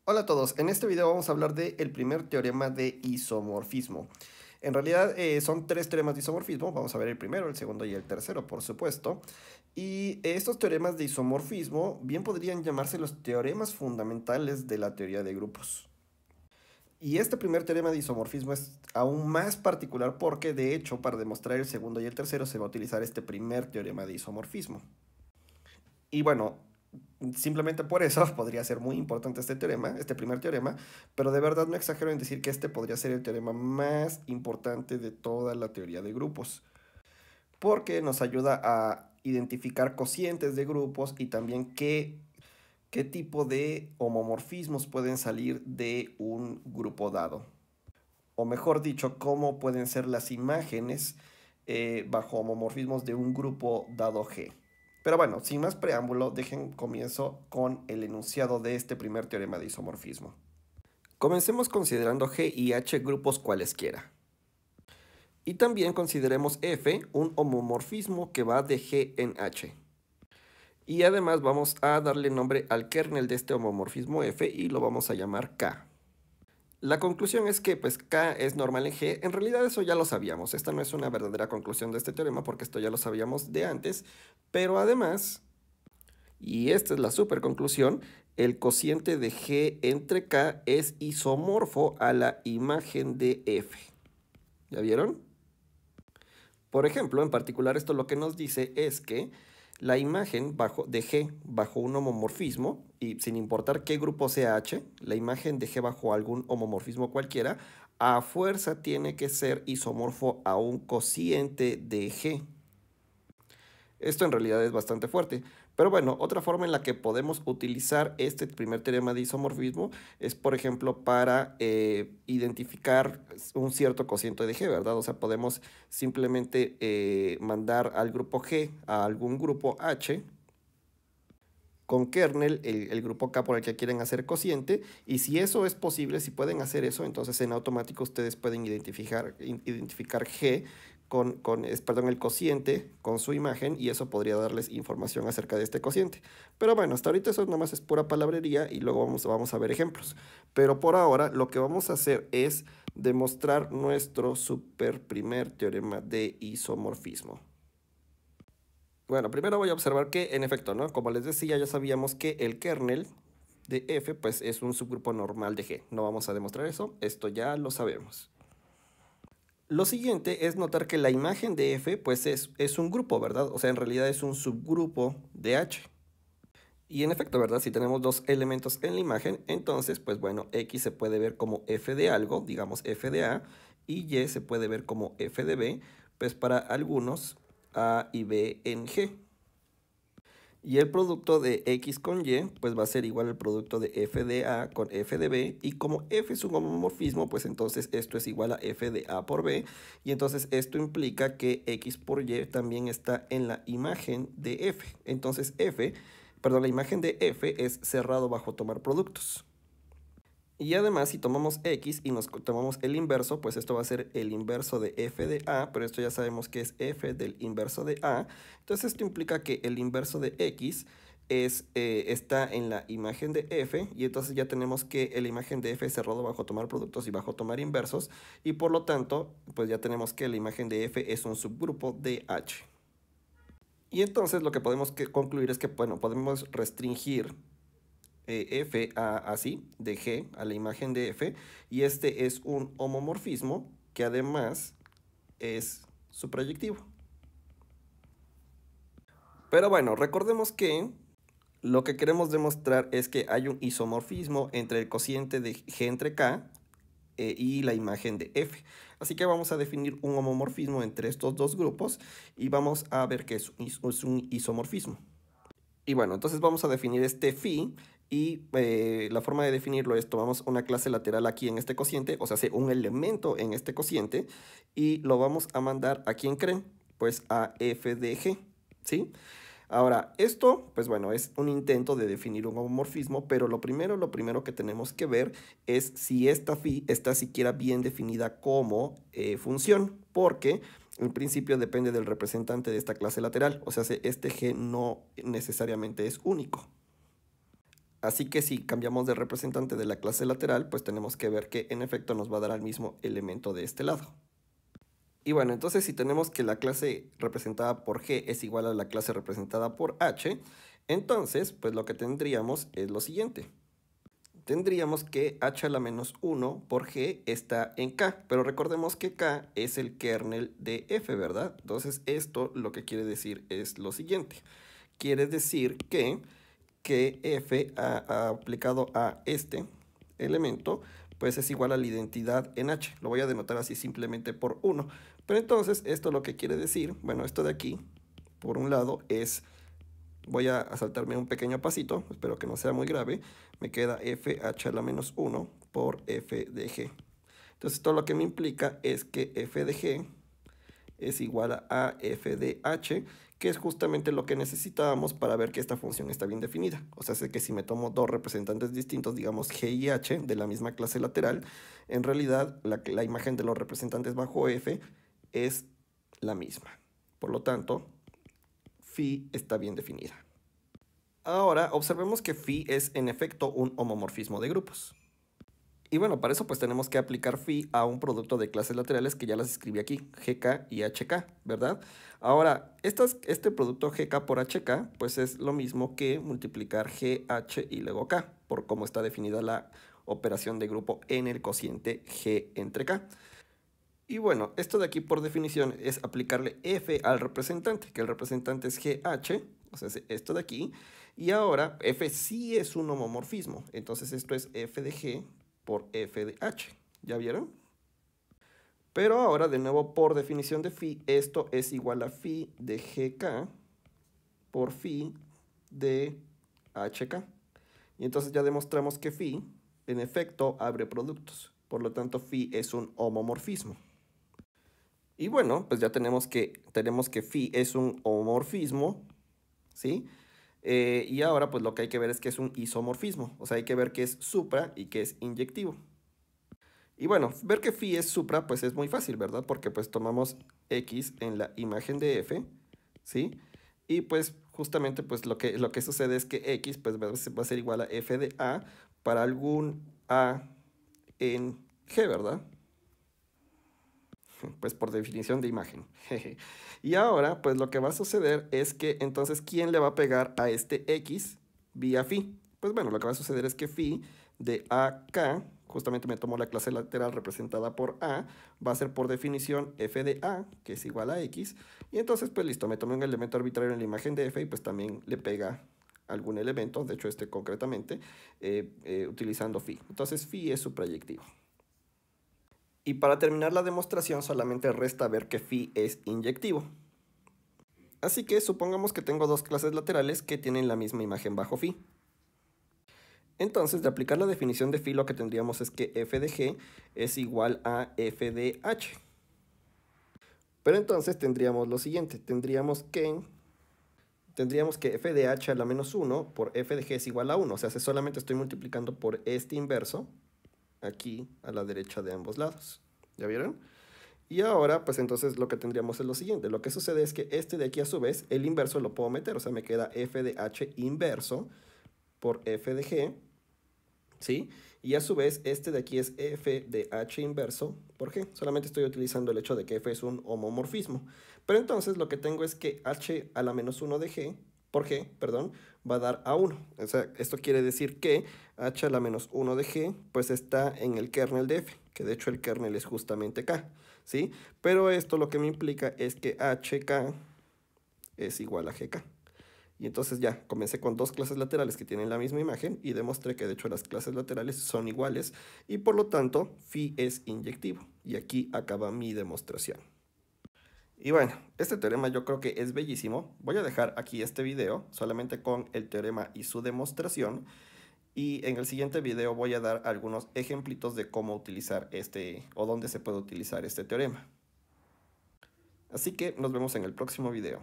Hola a todos, en este video vamos a hablar del primer teorema de isomorfismo. En realidad son tres teoremas de isomorfismo, vamos a ver el primero, el segundo y el tercero, por supuesto. Y estos teoremas de isomorfismo bien podrían llamarse los teoremas fundamentales de la teoría de grupos. Y este primer teorema de isomorfismo es aún más particular porque, de hecho, para demostrar el segundo y el tercero se va a utilizar este primer teorema de isomorfismo. Y bueno, simplemente por eso podría ser muy importante este teorema, este primer teorema, pero de verdad no exagero en decir que este podría ser el teorema más importante de toda la teoría de grupos, porque nos ayuda a identificar cocientes de grupos y también qué tipo de homomorfismos pueden salir de un grupo dado. O mejor dicho, cómo pueden ser las imágenes bajo homomorfismos de un grupo dado G. Pero bueno, sin más preámbulo, dejen comienzo con el enunciado de este primer teorema de isomorfismo. Comencemos considerando G y H grupos cualesquiera. Y también consideremos F un homomorfismo que va de G en H. Y además vamos a darle nombre al kernel de este homomorfismo F y lo vamos a llamar K. La conclusión es que pues K es normal en G. En realidad eso ya lo sabíamos. Esta no es una verdadera conclusión de este teorema porque esto ya lo sabíamos de antes. Pero además, y esta es la super conclusión, el cociente de G entre K es isomorfo a la imagen de F. ¿Ya vieron? Por ejemplo, en particular esto lo que nos dice es que la imagen de G bajo un homomorfismo, y sin importar qué grupo sea H, la imagen de G bajo algún homomorfismo cualquiera, a fuerza tiene que ser isomorfo a un cociente de G. Esto en realidad es bastante fuerte. Pero bueno, otra forma en la que podemos utilizar este primer teorema de isomorfismo es, por ejemplo, para identificar un cierto cociente de G, ¿verdad? O sea, podemos simplemente mandar al grupo G a algún grupo H con kernel, el grupo K por el que quieren hacer cociente, y si eso es posible, si pueden hacer eso, entonces en automático ustedes pueden identificar G perdón, el cociente con su imagen, y eso podría darles información acerca de este cociente. Pero bueno, hasta ahorita eso nomás es pura palabrería y luego vamos a ver ejemplos. Pero por ahora lo que vamos a hacer es demostrar nuestro super primer teorema de isomorfismo. Bueno, primero voy a observar que, en efecto, ¿no? Como les decía, ya sabíamos que el kernel de F, pues, es un subgrupo normal de G. No vamos a demostrar eso, esto ya lo sabemos. Lo siguiente es notar que la imagen de F, pues, es un grupo, ¿verdad? O sea, en realidad es un subgrupo de H. Y en efecto, ¿verdad? Si tenemos dos elementos en la imagen, entonces, pues bueno, X se puede ver como F de algo, digamos F de A, y Y se puede ver como F de B, pues para algunos A y B en G. Y el producto de X con Y, pues va a ser igual al producto de F de A con F de B. Y como F es un homomorfismo, pues entonces esto es igual a F de A por B. Y entonces esto implica que X por Y también está en la imagen de F. Entonces la imagen de F es cerrado bajo tomar productos. Y además, si tomamos X y nos tomamos el inverso, pues esto va a ser el inverso de F de A, pero esto ya sabemos que es F del inverso de A. Entonces esto implica que el inverso de X está en la imagen de F, y entonces ya tenemos que la imagen de F es cerrado bajo tomar productos y bajo tomar inversos, y por lo tanto, pues ya tenemos que la imagen de F es un subgrupo de H. Y entonces lo que podemos concluir es que, bueno, podemos restringir F así, de G a la imagen de F, y este es un homomorfismo que además es su proyectivo. Pero bueno, recordemos que lo que queremos demostrar es que hay un isomorfismo entre el cociente de G entre K y la imagen de F. Así que vamos a definir un homomorfismo entre estos dos grupos y vamos a ver que es un isomorfismo. Y bueno, entonces vamos a definir este phi, y la forma de definirlo es tomamos una clase lateral aquí en este cociente, o sea, un elemento en este cociente, y lo vamos a mandar a ¿quién creen? Pues a f de g, ¿sí? Ahora, esto, pues bueno, es un intento de definir un homomorfismo, pero lo primero que tenemos que ver es si esta phi está siquiera bien definida como función, porque en principio depende del representante de esta clase lateral, o sea, este g no necesariamente es único. Así que si cambiamos de representante de la clase lateral, pues tenemos que ver que en efecto nos va a dar al mismo elemento de este lado. Y bueno, entonces si tenemos que la clase representada por G es igual a la clase representada por H, entonces pues lo que tendríamos es lo siguiente. Tendríamos que h a la menos 1 por g está en k, pero recordemos que k es el kernel de f, ¿verdad? Entonces esto lo que quiere decir es lo siguiente. Quiere decir que f aplicado a este elemento pues es igual a la identidad en h. Lo voy a denotar así simplemente por 1. Pero entonces esto lo que quiere decir, bueno, esto de aquí, por un lado, es... Voy a saltarme un pequeño pasito, espero que no sea muy grave. Me queda f h a la menos 1 por f de g. Entonces todo lo que me implica es que f de g es igual a f de h, que es justamente lo que necesitábamos para ver que esta función está bien definida. O sea, sé que si me tomo dos representantes distintos, digamos g y h, de la misma clase lateral, en realidad la imagen de los representantes bajo f es la misma. Por lo tanto, phi está bien definida. Ahora observemos que phi es en efecto un homomorfismo de grupos. Y bueno, para eso pues tenemos que aplicar phi a un producto de clases laterales que ya las escribí aquí, gk y hk, ¿verdad? Ahora, este producto gk por hk pues es lo mismo que multiplicar gh y luego k, por cómo está definida la operación de grupo en el cociente g entre k. Y bueno, esto de aquí por definición es aplicarle f al representante, que el representante es gh, o sea, es esto de aquí. Y ahora f sí es un homomorfismo, entonces esto es f de g por f de h. ¿Ya vieron? Pero ahora, de nuevo, por definición de phi, esto es igual a phi de gk por phi de hk. Y entonces ya demostramos que phi, en efecto, abre productos. Por lo tanto, phi es un homomorfismo. Y bueno, pues ya tenemos que phi es un homomorfismo, ¿sí? Y ahora pues lo que hay que ver es que es un isomorfismo, o sea, hay que ver que es supra y que es inyectivo. Y bueno, ver que phi es supra pues es muy fácil, ¿verdad? Porque pues tomamos x en la imagen de f, ¿sí? Y pues justamente pues lo que sucede es que x pues va a ser igual a f de a para algún a en g, ¿verdad? Pues por definición de imagen. Y ahora, pues lo que va a suceder es que entonces, ¿quién le va a pegar a este x vía phi? Pues bueno, lo que va a suceder es que phi de AK, justamente me tomo la clase lateral representada por A, va a ser por definición f de A, que es igual a x, y entonces pues listo, me tomé un elemento arbitrario en la imagen de f y pues también le pega algún elemento, de hecho este concretamente, utilizando phi. Entonces phi es su proyectivo. Y para terminar la demostración solamente resta ver que phi es inyectivo. Así que supongamos que tengo dos clases laterales que tienen la misma imagen bajo phi. Entonces, de aplicar la definición de phi, lo que tendríamos es que f de g es igual a f de h. Pero entonces tendríamos lo siguiente, tendríamos que f de h a la menos 1 por f de g es igual a 1. O sea, si solamente estoy multiplicando por este inverso, aquí a la derecha de ambos lados. ¿Ya vieron? Y ahora, pues entonces lo que tendríamos es lo siguiente. Lo que sucede es que este de aquí a su vez, el inverso lo puedo meter. O sea, me queda f de h inverso por f de g, ¿sí? Y a su vez, este de aquí es f de h inverso por g. Solamente estoy utilizando el hecho de que f es un homomorfismo. Pero entonces lo que tengo es que h a la menos 1 de g, por g, perdón, va a dar a 1. O sea, esto quiere decir que h a la menos 1 de g, pues está en el kernel de f, que de hecho el kernel es justamente k, ¿sí? Pero esto lo que me implica es que hk es igual a gk. Y entonces ya comencé con dos clases laterales que tienen la misma imagen y demostré que de hecho las clases laterales son iguales y por lo tanto phi es inyectivo. Y aquí acaba mi demostración. Y bueno, este teorema yo creo que es bellísimo. Voy a dejar aquí este video solamente con el teorema y su demostración. Y en el siguiente video voy a dar algunos ejemplitos de cómo utilizar o dónde se puede utilizar este teorema. Así que nos vemos en el próximo video.